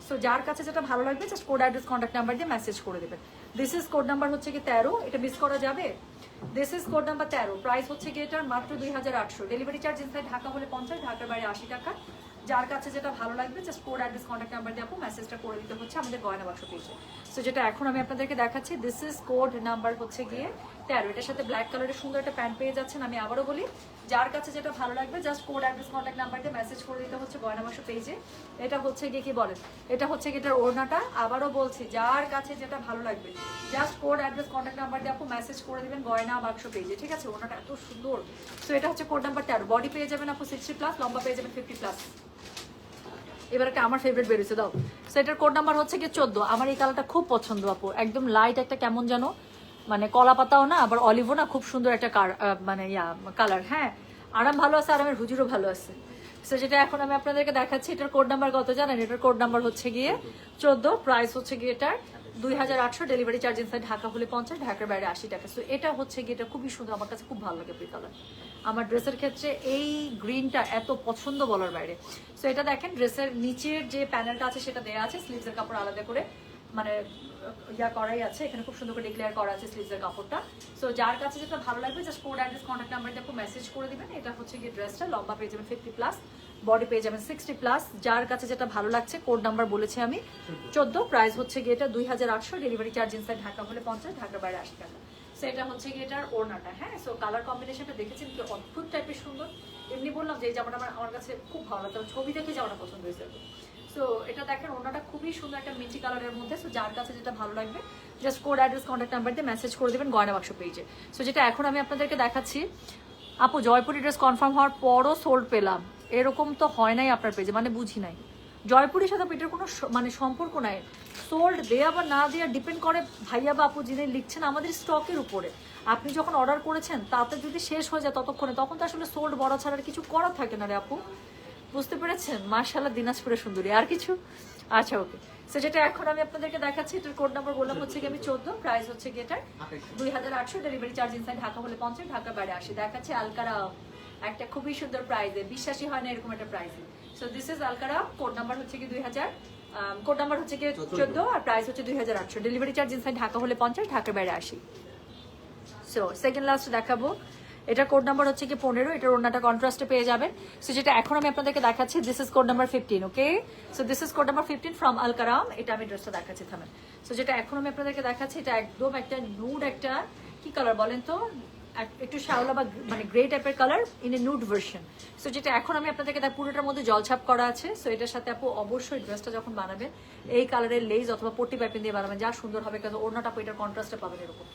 So যার কাছে যেটা ভালো লাগবে just code address contact number দিয়ে মেসেজ করে দেবেন। দিস ইজ কোড নাম্বার হচ্ছে কি 13, এটা মিস করা যাবে। This is code number 13, price হচ্ছে কি এটার মাত্র 2800, ডেলিভারি চার্জ ইনসাইড ঢাকা হলে 50, ঢাকার বাইরে 80 টাকা। যার কাছে যেটা ভালো লাগবে just code address contact number দিয়ে আপু মেসেজটা করে দিতে হচ্ছে আমাদের গয়না বাক্স পেজে। সো যেটা এখন আমি আপনাদেরকে দেখাচ্ছি, দিস ইজ কোড নাম্বার হচ্ছে গিয়ে 13। এটার সাথে ব্ল্যাক কালারের সুন্দর একটা প্যান্ট পেয়ে যাচ্ছেন। আমি আবারও বলি, যার কাছে যেটা ভালো লাগবে just code address contact number দিয়ে মেসেজ করে দিতে হচ্ছে গয়না বাক্স পেজে। এটা হচ্ছে গিয়ে কি বলেন, এটা হচ্ছে গিয়ে এটার ওড়নাটা। আবারও বলছি, যার কাছে যেটা ভালো লাগবে just code address contact number দিয়ে আপু মেসেজ করে দিবেন গয়না বাক্স পেজে, ঠিক আছে? ওড়নাটা এত সুন্দর। সো এটা হচ্ছে কোড নাম্বার 13, বডি পেয়ে যাবেন আপু 60+, লম্বা পেয়ে যাবেন 50+। এবার একটা আমার ফেভারিট বেরিয়েছে দাও। সো এটার কোড নাম্বার হচ্ছে কি 14। আমার এই কালারটা খুব পছন্দ আপু, একদম লাইট একটা কেমন যেন মানে কলা পাতাও না আবার অলিভও না, খুব সুন্দর একটা মানে কালার। হ্যাঁ, আরাম ভালো আছে, আরামের হুজুরও ভালো আছে। সো যেটা এখন আমি আপনাদেরকে দেখাচ্ছি, এটার কোড নাম্বার কত জানেন? এটার কোড নাম্বার হচ্ছে গিয়ে 14, প্রাইস হচ্ছে গিয়ে এটার 2800, ডেলিভারি চার্জ ইনসাইড ঢাকা হলে 50, ঢাকার বাইরে 80 টাকা। সো এটা হচ্ছে গিয়ে এটা খুবই সুন্দর, আমার কাছে খুব ভালো লাগে এই কালার। আমার ড্রেসের ক্ষেত্রে এই গ্রিনটা এত পছন্দ বলার বাইরে। সো এটা দেখেন ড্রেসের নিচের যে প্যানেলটা আছে সেটা দেওয়া আছে, স্লিভসের কাপড় আলাদা করে মানে করাই আছে, এখানে খুব সুন্দর করে ডিক্লেয়ার করা আছে স্লিভসের কাপড়টা। সো যার কাছে যেটা ভালো লাগবে just code address contact number দিয়ে মেসেজ করে দিবেন। এটা হচ্ছে গিয়ে ড্রেসটা, লম্বা পেয়ে যাবেন 50+, বডি পেয়ে যাবেন 60+। যার কাছে যেটা ভালো লাগছে, কোড নাম্বার বলেছি আমি 14, প্রাইস হচ্ছে গিয়ে এটা 2800, ডেলিভারি চার্জ ইনসাইড ঢাকা হলে 50, ঢাকার বাইরে 80 টাকা। সো এটা হচ্ছে গিয়ে এটার ওড়নাটা। হ্যাঁ, সো কালার কম্বিনেশনটা দেখেছেন কি অদ্ভুত টাইপের সুন্দর। এমনি বললাম যে এই জামাটা আমার কাছে খুব ভালো লাগতো, ছবি দেখে জামাটা পছন্দ হয়েছে। সো এটা দেখেন ওড়নাটা খুবই সুন্দর একটা মিষ্টি কালারের মধ্যে। সো যার কাছে যেটা ভালো লাগবে just code address contact number দিয়ে মেসেজ করে দেবেন গয়না বাক্স পেজে। সো যেটা এখন আমি আপনাদেরকে দেখাচ্ছি, আপু জয়পুরি ড্রেস কনফার্ম হওয়ার পরও সোল্ড পেলাম, এরকম তো হয় নাই আপনার পেজে, মানে বুঝি নাই। জয়পুরের সাথে এটার কোনো মানে সম্পর্ক নাই, সোল্ড দেয়া বা না দেওয়া ডিপেন্ড করে ভাইয়া বা আপু যিনি লিখছেন আমাদের স্টকের উপরে। আপনি যখন অর্ডার করেছেন তাতে যদি শেষ হয়ে যায় ততক্ষণে, তখন তো আসলে সোল্ড বড় ছাড়ার কিছু করার থাকে না রে আপু, বুঝতে পেরেছেন? মাশাআল্লাহ দিনাজপুরের সুন্দরী, আর কিছু? আচ্ছা ওকে। সো যেটা এখন আমি আপনাদেরকে দেখাচ্ছি, এটার কোড নাম্বার বললাম হচ্ছে কি আমি 14, প্রাইস হচ্ছে কি এটার 2800, ডেলিভারি চার্জ ইনসাইড ঢাকা হলে 50, ঢাকার বাইরে 80। দেখাচ্ছে আলকারা, একটা খুবই সুন্দর প্রাইসে, বিশ্বাসই হয় না এরকম একটা প্রাইসে। So this is Alkara, code number হচ্ছে কি 2000, কোড নাম্বার হচ্ছে কি 14 আর প্রাইস হচ্ছে 2800, ডেলিভারি চার্জ ইনসাইড ঢাকা হলে 50, ঢাকার বাইরে 80। সো সেকেন্ড লাস্ট দেখাবো, এটা কোড নাম্বার হচ্ছে কি 15, এটার ওড়নাটা কন্ট্রাস্টে পেয়ে যাবেন। সো যেটা এখন আমি আপনাদেরকে দেখাচ্ছি, this is code number 15, okay? So this is code number 15 from Alkaram. এটা আমি ড্রেসটা দেখাচ্ছি, থামেন। সো যেটা এখন আমি আপনাদেরকে দেখাচ্ছি, এটা একদম একটা নুড, একটা কি কালার বলেন তো, একটু শ্যাওলা বা মানে গ্রে টাইপের colour in a nude version. So যেটা এখন আমি আপনাদেরকে পুরোটার মধ্যে জলছাপ করা আছে। সো এটার সাথে আপু অবশ্যই ড্রেসটা যখন বানাবেন এই কালারের লেস অথবা পট্টি পাইপিং দিয়ে বানাবেন, যা সুন্দর হবে, কারণ ওড়নাটা আপু এটার কন্ট্রাস্টে পাবেন এরকম।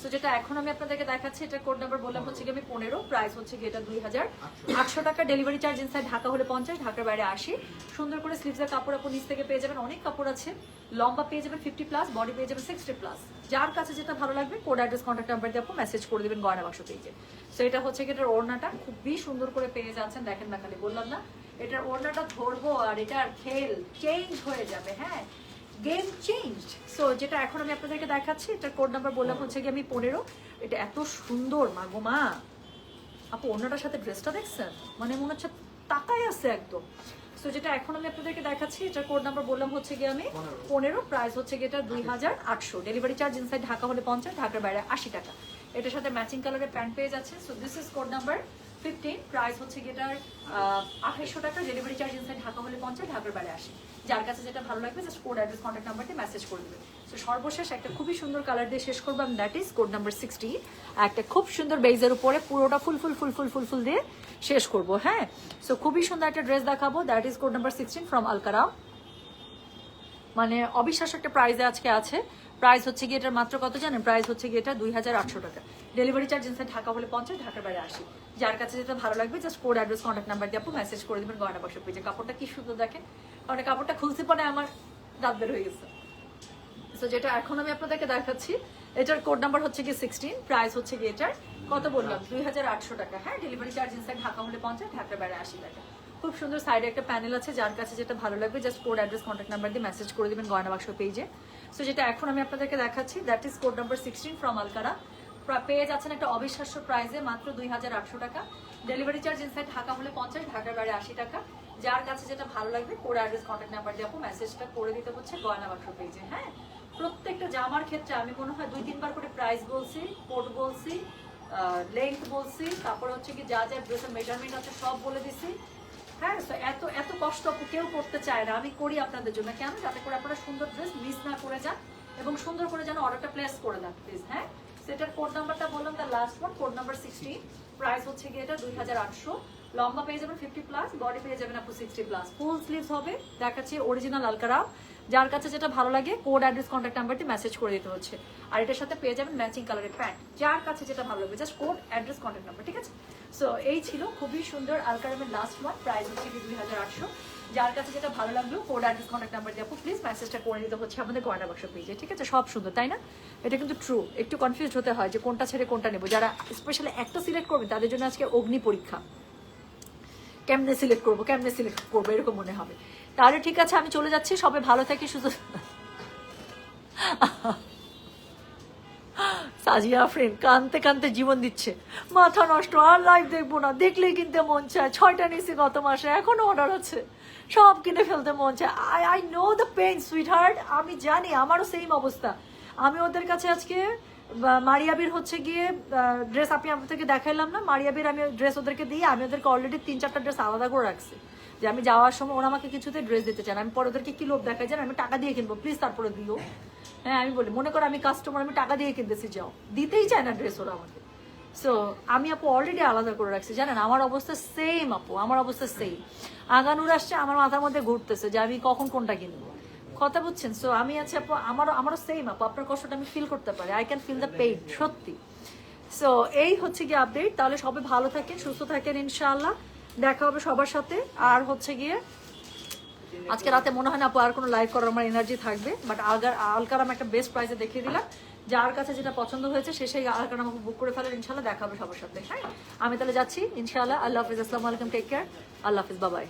সো যেটা এখন আমি আপনাদেরকে দেখাচ্ছি, এটা কোড নাম্বার বললাম হচ্ছে কি আমি 15, প্রাইস হচ্ছে কি এটা 2800 টাকা, ডেলিভারি চার্জ ইনসাইড ঢাকা হলে 50, ঢাকার বাইরে 80। সুন্দর করে স্লিভসের কাপড় আপু নিচ থেকে পেয়ে যাবেন, অনেক কাপড় আছে, লম্বা পেয়ে যাবেন 50+, বডি পেয়ে যাবেন 60+। যার কাছে যেটা ভালো লাগবে কোড অ্যাড্রেস কন্ট্যাক্ট নাম্বার দিয়ে আপু মেসেজ করে দেবেন গয়না বাক্স পেজে। সো এটা হচ্ছে কি এটার ওড়নাটা, খুবই সুন্দর করে পেয়ে যাচ্ছেন, দেখেন না খালি, বললাম না এটার ওড়নাটা ধরবো আর এটার খেল চেঞ্জ হয়ে যাবে। হ্যাঁ, গেম চেঞ্জ। সো যেটা এখন আমি আপনাদেরকে দেখাচ্ছি, এটার কোড নাম্বার বললাম হচ্ছে কি আমি 15। এটা এত সুন্দর, মা গো মা, আপু অন্যটার সাথে ড্রেসটা দেখছেন, মানে মনে হচ্ছে তাকায় আছে একদম। সো যেটা এখন আমি আপনাদেরকে দেখাচ্ছি, এটার কোড নাম্বার বললাম হচ্ছে কি আমি 15, প্রাইস হচ্ছে কি এটা 2800, ডেলিভারি চার্জ ইনসাইড ঢাকা হলে 50, ঢাকার বাইরে 80 টাকা। এটার সাথে ম্যাচিং কালারের প্যান্ট পেয়ে যাচ্ছে। So this is code number 15, price হচ্ছে কি এটার 2800 টাকা, ডেলিভারি চার্জ ইনসাইড ঢাকা হলে 50, ঢাকার বাইরে 80। যার কাছে যেটা ভালো লাগবে just code address contact number দিয়ে মেসেজ করে দেবেন। সো সর্বশেষ একটা খুবই সুন্দর কালার দিয়ে শেষ করবো আমি, দ্যাট ইজ কোড নাম্বার 16, একটা খুব সুন্দর বেজের উপরে পুরোটা ফুল ফুল ফুল ফুল ফুল ফুল দিয়ে শেষ করব। হ্যাঁ, সো খুবই সুন্দর একটা ড্রেস দেখাবো, that is code number 16 from Alkaram. মানে অবিশ্বাস্য একটা প্রাইসে আজকে আছে। প্রাইস হচ্ছে গিয়ে এটার মাত্র কত জানেন? প্রাইস হচ্ছে গিয়ে এটা 2800 টাকা, ডেলিভারি চার্জ ইনসাইড ঢাকা হলে 50, ঢাকার বাইরে 80। যার কাছে যেটা ভালো লাগবে just code address contact number দিয়ে আপু মেসেজ করে দেবেন গয়না বাক্স পেজে। কাপড়টা কি সুন্দর দেখেন, কারণ কাপড়টা খুলতে পরে আমার দাঁত বের হয়ে গেছে। সো যেটা এখন আমি আপনাদেরকে দেখাচ্ছি, এটার কোড নাম্বার হচ্ছে গিয়ে 16, প্রাইস হচ্ছে গিয়ে এটার কত বললাম 2800 টাকা। হ্যাঁ, ডেলিভারি চার্জ ইনসাইড ঢাকা হলে 50, ঢাকার বাইরে 80 টাকা। খুব সুন্দর সাইডে একটা প্যানেল আছে, যার কাছে যেটা ভালো লাগবে just code address contact number দিয়ে মেসেজ করে দিবেন গয়না বাক্স পেজে। সো যেটা এখন আমি আপনাদেরকে দেখাচ্ছি, that is code number 16 from Alkara. পেয়ে যাচ্ছেন একটা অবিশ্বাস্য প্রাইসে মাত্র 2800 টাকা, ডেলিভারি চার্জ ইনসাইড ঢাকা হলে 50, ঢাকার বাইরে 80 টাকা। যার কাছে যেটা ভালো লাগবে কোড অ্যাড্রেস কন্ট্যাক্ট নাম্বার দিয়ে আপু মেসেজটা করে দিতে হচ্ছে গয়না বাক্স পেজে। হ্যাঁ, প্রত্যেকটা জামার ক্ষেত্রে আমি মনে হয় 2-3 বার করে প্রাইস বলছি, কোড বলছি, লেন্থ বলছি, তারপরে হচ্ছে কি যা যা ড্রেসের মেজারমেন্ট আছে সব বলে দিছি। হ্যাঁ, তো এত এত কষ্ট কেউ করতে চায় না, আমি করি আপনাদের জন্য। কেন? যাতে করে আপনারা সুন্দর ড্রেস মিস না করে যান এবং সুন্দর করে যেন অর্ডারটা প্লেস করে দেন প্লিজ। হ্যাঁ, সেটার কোড নাম্বারটা বললাম, the last one, code number 16, price হচ্ছে গিয়ে এটা 2800, লম্বা পেয়ে যাবেন 50+, বডি পেয়ে যাবেন আপু 60+, ফুল স্লিভস হবে, দেখাচ্ছি অরিজিনাল আলকারা। যার কাছে যেটা ভালো লাগে কোড অ্যাড্রেস কন্ট্যাক্ট নাম্বার দিয়ে মেসেজ করে দিতে হচ্ছে। আর এটার সাথে পেয়ে যাবেন ম্যাচিং কালারের প্যান্ট, যার কাছে যেটা ভালো লাগবে just code address contact number, ঠিক আছে? সো এই ছিল খুবই সুন্দর আলকারামের লাস্ট ওয়ান, প্রাইস হচ্ছে 2800। যার কাছে যেটা ভালো লাগলো কোড অ্যাড্রেস কন্ট্যাক্ট নাম্বার দিয়ে আপু প্লিজ মেসেজটা করে দিতে হচ্ছে আমাদের গয়না বাক্স পেজে, ঠিক আছে? সব সুন্দর, তাই না? এটা কিন্তু ট্রু। একটু কনফিউজ হতে হয় যে কোনটা ছেড়ে কোনটা নেবো। যারা স্পেশালি একটা সিলেক্ট করবেন তাদের জন্য আজকে অগ্নি পরীক্ষা, কেমনে সিলেক্ট করবো এরকম মনে হবে। তাহলে ঠিক আছে, আমি চলে যাচ্ছি, সবাই ভালো থাকি শুধু। সাজিয়া ফ্রেন্ড কানতে কানতে জীবন দিচ্ছে, মাথা নষ্ট, আর লাইভ দেখবো না, দেখলেই কিনতে মন চায়, 6টা নিয়েছি গত মাসে, এখনো অর্ডার আছে, সব কিনে ফেলতে মন চায়। I know the pain sweet heart, আমি জানি, আমারও সেম অবস্থা। আমি ওদের কাছে আজকে মারিয়াবির হচ্ছে গিয়ে ড্রেস আপনি আপনাদেরকে দেখাইলাম না, মারিয়াবির আমি ড্রেস ওদেরকে দিয়ে আমি ওদেরকে অলরেডি 3-4টা ড্রেস আলাদা করে রাখছি, যে আমি যাওয়ার সময় ওরা আমাকে কিছুতে ড্রেস দিতে চান, আমি পরে ওদেরকে কি লোভ দেখাই জান, আমি টাকা দিয়ে কিনবো প্লিজ তারপরে দিও। হ্যাঁ আমি বলি, মনে করো আমি কাস্টমার, আমি টাকা দিয়ে কিনতেছি, যাও, দিতেই চায় না ড্রেস ওরা আমাকে। সো আমি আপু অলরেডি আলাদা করে রাখছি, জানেন আমার অবস্থা সেম আপু, আমার অবস্থা সেম। আগানুর আসছে, আমার মাথার মধ্যে ঘুরতেছে যে আমি কখন কোনটা কিনবো, কথা বুঝছেন? সো আমি আছি আপু, আমারও সেম আপু, আপনার কষ্টটা আমি ফিল করতে পারি, I can feel the pain, সত্যি। সো এই হচ্ছে গিয়ে আপডেট। তাহলে সবাই ভালো থাকেন, সুস্থ থাকেন, ইনশাআল্লাহ দেখা হবে সবার সাথে। আর হচ্ছে গিয়ে আজকে রাতে মনে হয় না আপু আর কোনো লাইভ করার আমার এনার্জি থাকবে, বাট আলকারাম একটা বেস্ট প্রাইসে দেখিয়ে দিলাম, যার কাছে যেটা পছন্দ হয়েছে সে সেই আলকারাম আমাকে বুক করে ফেলেন, ইনশাআল্লাহ দেখা হবে সবার সাথে। হ্যাঁ আমি তাহলে যাচ্ছি, ইনশাআল্লাহ। আল্লাহ হাফিজ, আসসালামু আলাইকুম, টেক কেয়ার, আল্লাহ হাফিজ, বাবাই।